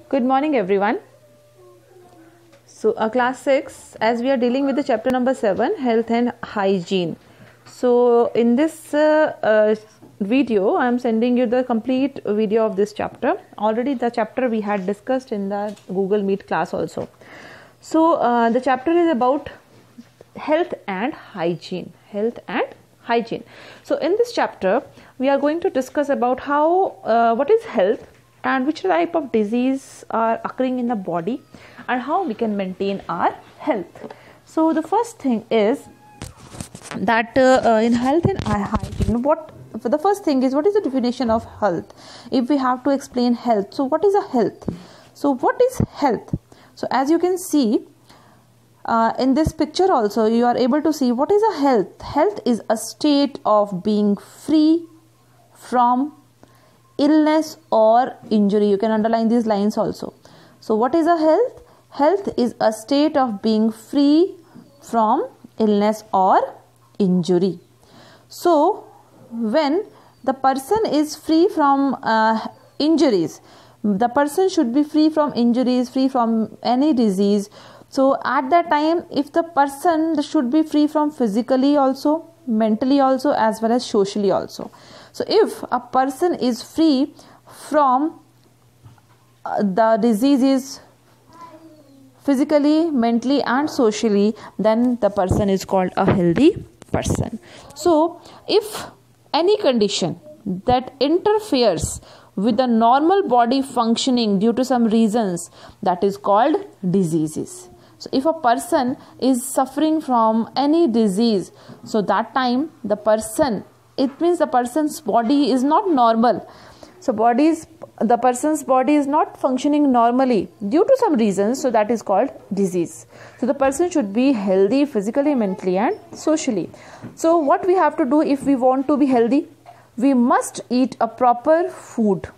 Good morning, everyone. So, class 6, as we are dealing with the chapter number 7, health and hygiene. So, in this video, I am sending you the complete video of this chapter. Already the chapter we had discussed in the Google Meet class also. So, the chapter is about health and hygiene. Health and hygiene. So, in this chapter, we are going to discuss about how, what is health and which type of disease are occurring in the body and how we can maintain our health. So the first thing is that in health and hygiene, what the first thing is, what is the definition of health? If we have to explain health, so what is a health? So what is health? So as you can see in this picture also, you are able to see what is a health. Health is a state of being free from illness or injury. You can underline these lines also. So what is a health? Health is a state of being free from illness or injury. So when the person is free from injuries, the person should be free from injuries, free from any disease. So at that time, if the person should be free from physically also, mentally also, as well as socially also. So if a person is free from the diseases physically, mentally and socially, then the person is called a healthy person. So if any condition that interferes with the normal body functioning due to some reasons, that is called diseases. So if a person is suffering from any disease, so that time the person, it means the person's body is not normal. So the person's body is not functioning normally due to some reasons. So that is called disease. So the person should be healthy physically, mentally and socially. So what we have to do if we want to be healthy? We must eat a proper food.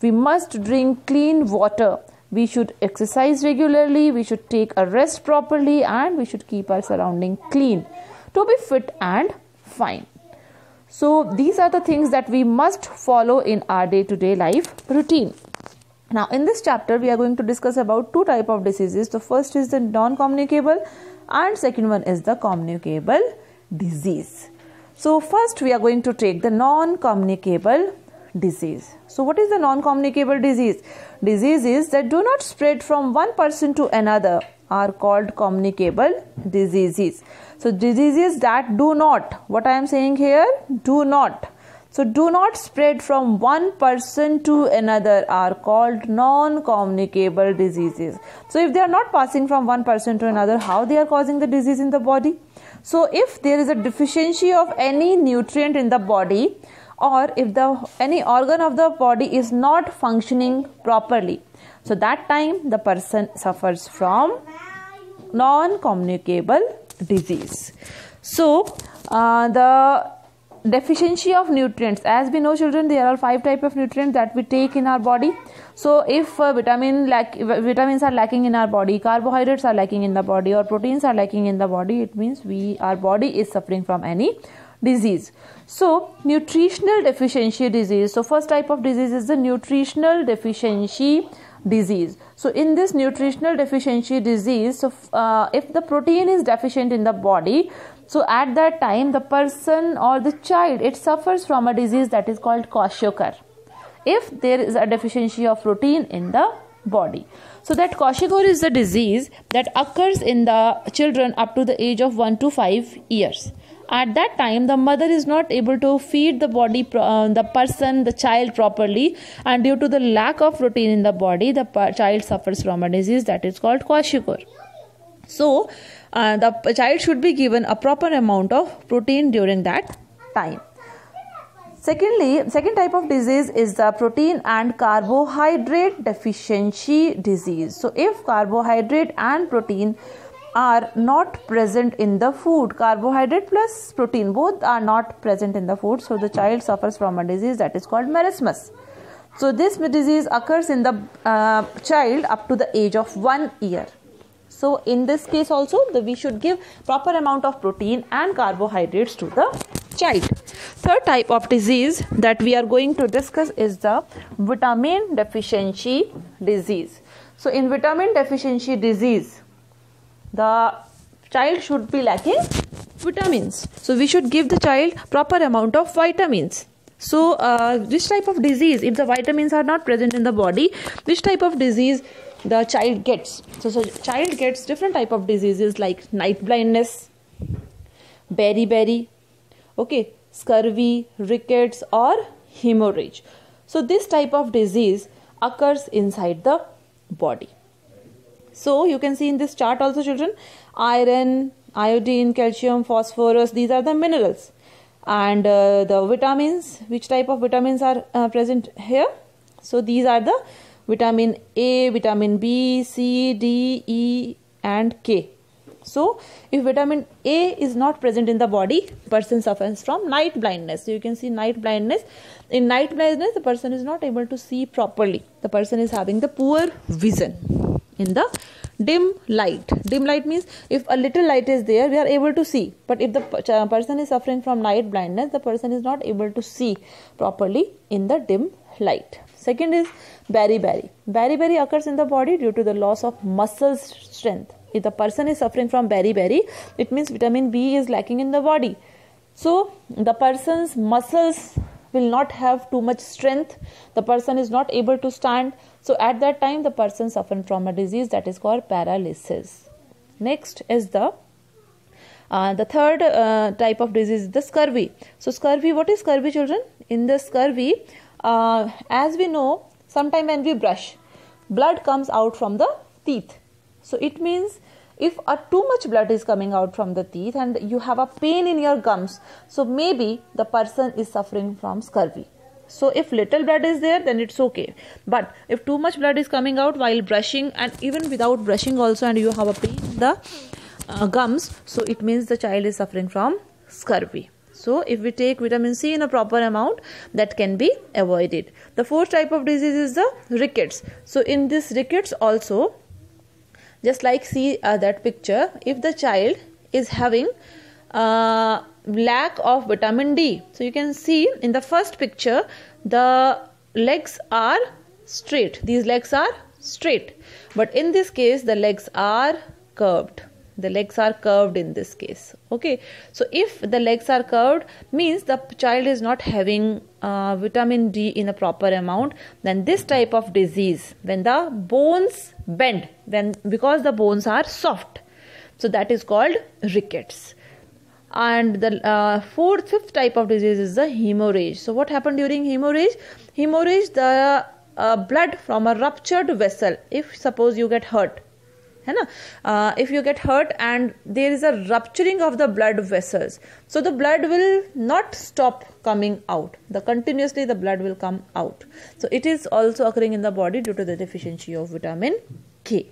We must drink clean water. We should exercise regularly. We should take a rest properly, and we should keep our surrounding clean to be fit and fine. So these are the things that we must follow in our day-to-day life routine. Now in this chapter, we are going to discuss about two types of diseases. The first is the non-communicable and second one is the communicable disease. So first we are going to take the non-communicable disease. So what is the non-communicable disease? Diseases that do not spread from one person to another are called communicable diseases. So diseases that do not, what I am saying here, do not. So do not spread from one person to another are called non-communicable diseases. So if they are not passing from one person to another, how they are causing the disease in the body? So if there is a deficiency of any nutrient in the body, or if any organ of the body is not functioning properly, so that time the person suffers from non-communicable disease. So the deficiency of nutrients, as we know children, there are 5 types of nutrients that we take in our body. So if vitamins are lacking in our body, carbohydrates are lacking in the body, or proteins are lacking in the body, it means our body is suffering from any disease. So nutritional deficiency disease. So first type of disease is the nutritional deficiency disease. So in this nutritional deficiency disease, so if the protein is deficient in the body, so at that time the person or the child, it suffers from a disease that is called kwashiorkor, if there is a deficiency of protein in the body. So that kwashiorkor is the disease that occurs in the children up to the age of 1 to 5 years. At that time, the mother is not able to feed the body, the child properly, and due to the lack of protein in the body, the child suffers from a disease that is called kwashiorkor. So the child should be given a proper amount of protein during that time. Second type of disease is the protein and carbohydrate deficiency disease. So if carbohydrate and protein are not present in the food, carbohydrate plus protein, both are not present in the food, so the child suffers from a disease that is called marasmus. So this disease occurs in the child up to the age of 1 year. So in this case also, we should give proper amount of protein and carbohydrates to the child. Third type of disease that we are going to discuss is the vitamin deficiency disease. So in vitamin deficiency disease, the child should be lacking vitamins. So we should give the child proper amount of vitamins. So which type of disease, if the vitamins are not present in the body, which type of disease the child gets? So child gets different type of diseases like night blindness, beriberi, okay, scurvy, rickets or hemorrhage. So this type of disease occurs inside the body. So you can see in this chart also, children, iron, iodine, calcium, phosphorus, these are the minerals. And the vitamins, which type of vitamins are present here? So these are the vitamin A, vitamin B, C, D, E and K. So if vitamin A is not present in the body, person suffers from night blindness. So you can see night blindness. In night blindness, the person is not able to see properly. The person is having the poor vision in the dim light. Dim light means if a little light is there, we are able to see. But if the person is suffering from night blindness, the person is not able to see properly in the dim light. Second is beriberi. Beriberi occurs in the body due to the loss of muscle strength. If the person is suffering from beriberi, it means vitamin B is lacking in the body. So the person's muscles will not have too much strength. The person is not able to stand. So at that time, the person suffers from a disease that is called paralysis. Next is the third type of disease, the scurvy. So scurvy, what is scurvy, children? In the scurvy, as we know, sometime when we brush, blood comes out from the teeth. So it means if too much blood is coming out from the teeth and you have a pain in your gums, so maybe the person is suffering from scurvy. So if little blood is there, then it's okay. But if too much blood is coming out while brushing and even without brushing also, and you have a pain in the gums, so it means the child is suffering from scurvy. So if we take vitamin C in a proper amount, that can be avoided. The fourth type of disease is the rickets. So in this rickets also, just like see that picture, if the child is having lack of vitamin D, so you can see in the first picture the legs are straight. These legs are straight, but in this case the legs are curved. The legs are curved in this case. Okay, so if the legs are curved, means the child is not having vitamin D in a proper amount. Then this type of disease, when the bones bend, because the bones are soft, so that is called rickets. And the fifth type of disease is the hemorrhage. So what happened during hemorrhage? Hemorrhage, the blood from a ruptured vessel. If suppose you get hurt, if you get hurt and there is a rupturing of the blood vessels, so the blood will not stop coming out. Continuously the blood will come out. So it is also occurring in the body due to the deficiency of vitamin K.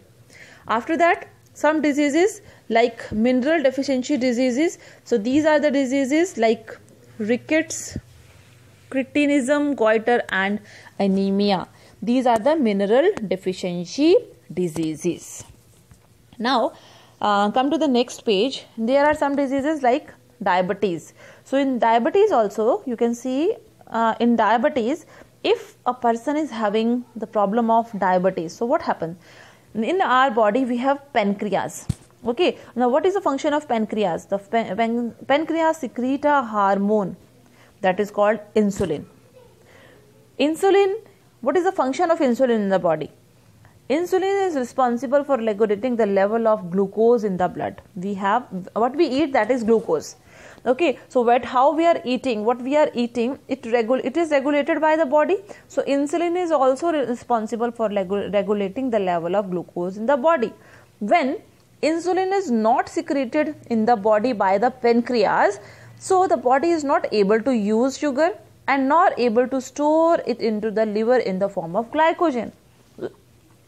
After that, some diseases like mineral deficiency diseases. So these are the diseases like rickets, cretinism, goiter and anemia. These are the mineral deficiency diseases. Now come to the next page. There are some diseases like diabetes. So in diabetes also, you can see in diabetes, if a person is having the problem of diabetes, so what happens? In our body we have pancreas. Okay, now what is the function of pancreas? The pancreas secrete a hormone that is called insulin. Insulin, what is the function of insulin in the body? Insulin is responsible for regulating the level of glucose in the blood. We have what we eat, that is glucose. Okay, so how we are eating, what we are eating, it is regulated by the body. So insulin is also responsible for regulating the level of glucose in the body. When insulin is not secreted in the body by the pancreas, so the body is not able to use sugar and nor able to store it into the liver in the form of glycogen.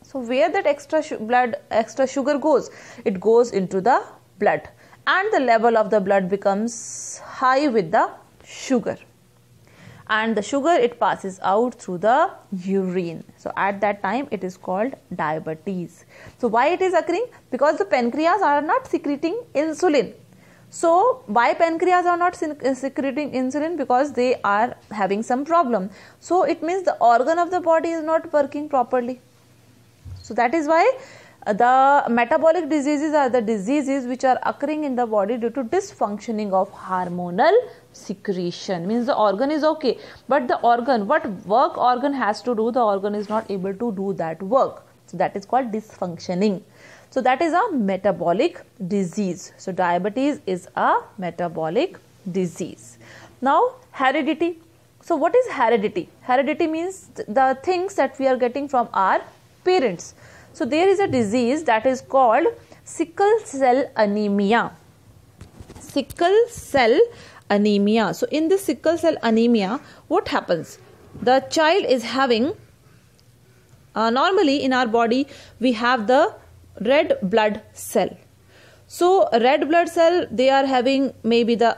So where that extra sugar goes? It goes into the blood, and the level of the blood becomes high with the sugar, and the sugar, it passes out through the urine. So at that time it is called diabetes. So why it is occurring? Because the pancreas are not secreting insulin. So why pancreas are not secreting insulin? Because they are having some problem. So it means the organ of the body is not working properly. So that is why the metabolic diseases are the diseases which are occurring in the body due to dysfunctioning of hormonal secretion. Means the organ is okay, but the organ, what work organ has to do, the organ is not able to do that work. So that is called dysfunctioning. So that is a metabolic disease. So diabetes is a metabolic disease. Now heredity. So what is heredity? Heredity means the things that we are getting from our parents. So there is a disease that is called sickle cell anemia. Sickle cell anemia. So in the sickle cell anemia, what happens? The child is having, normally in our body we have the red blood cell. So red blood cell, they are having maybe the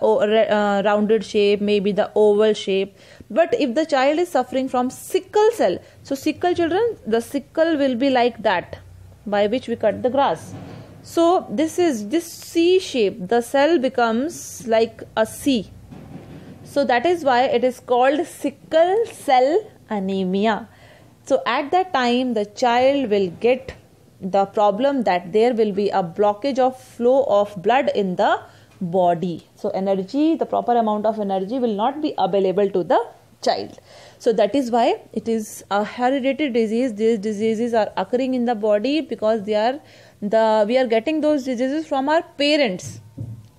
rounded shape, maybe the oval shape. But if the child is suffering from sickle cell, so sickle children, the sickle will be like that, by which we cut the grass. So this is this C shape, the cell becomes like a C. So that is why it is called sickle cell anemia. So at that time the child will get the problem that there will be a blockage of flow of blood in the body. So energy, the proper amount of energy will not be available to the child. So that is why it is a hereditary disease. These diseases are occurring in the body because we are getting those diseases from our parents.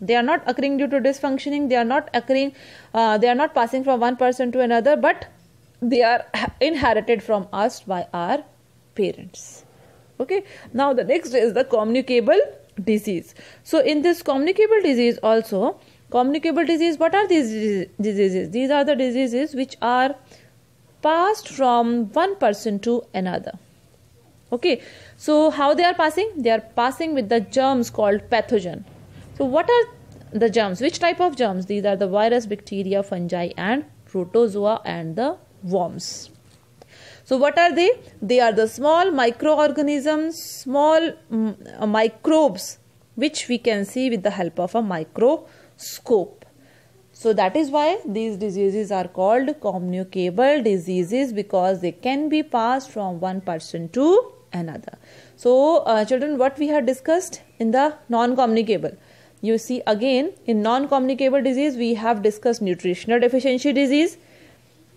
They are not occurring due to dysfunctioning. They are not occurring. They are not passing from one person to another, but they are inherited from us by our parents. Okay. Now the next is the communicable disease. So in this communicable disease also, communicable disease, what are these diseases? These are the diseases which are passed from one person to another. Okay. So how they are passing? They are passing with the germs called pathogen. So what are the germs? Which type of germs? These are the virus, bacteria, fungi and protozoa and the worms. So what are they? They are the small microorganisms, small microbes which we can see with the help of a microscope. So that is why these diseases are called communicable diseases, because they can be passed from one person to another. So children, what we have discussed in the non-communicable, you see again in non-communicable disease we have discussed nutritional deficiency disease.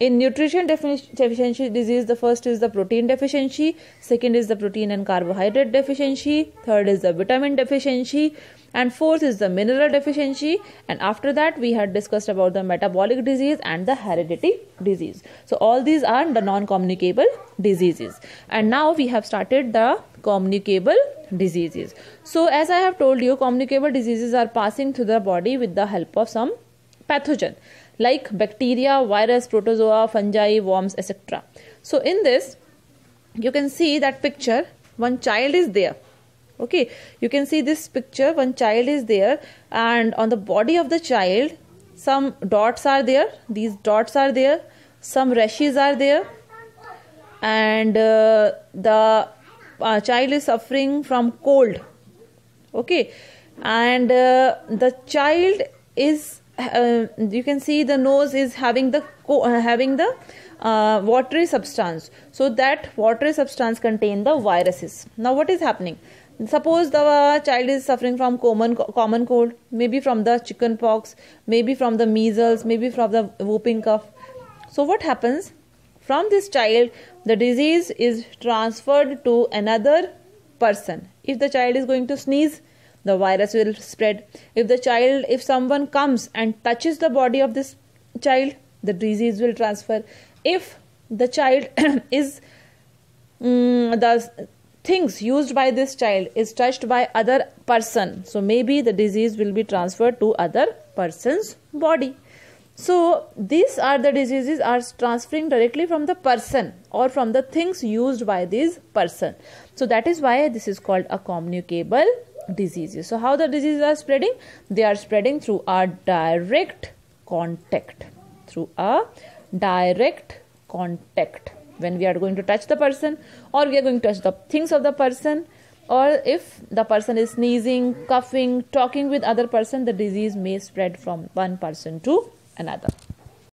In nutrition deficiency disease, the first is the protein deficiency, second is the protein and carbohydrate deficiency, third is the vitamin deficiency, and fourth is the mineral deficiency. And after that we had discussed about the metabolic disease and the hereditary disease. So all these are the non-communicable diseases. And now we have started the communicable diseases. So as I have told you, communicable diseases are passing through the body with the help of some pathogen like bacteria, virus, protozoa, fungi, worms, etc. So in this you can see that picture, one child is there. Okay, you can see this picture, one child is there, and on the body of the child some dots are there, these dots are there, some rashes are there, and the child is suffering from cold. Okay, and the child is you can see the nose is having the watery substance. So that watery substance contain the viruses. Now what is happening? Suppose the child is suffering from common cold, maybe from the chicken pox, maybe from the measles, maybe from the whooping cough. So what happens? From this child the disease is transferred to another person. If the child is going to sneeze, the virus will spread. If someone comes and touches the body of this child, the disease will transfer. If the child is the things used by this child is touched by other person, so maybe the disease will be transferred to other person's body. So these are the diseases are transferring directly from the person or from the things used by this person. So that is why this is called a communicable diseases. So how the diseases are spreading? They are spreading through a direct contact. Through a direct contact. When we are going to touch the person or we are going to touch the things of the person, or if the person is sneezing, coughing, talking with other person, the disease may spread from one person to another.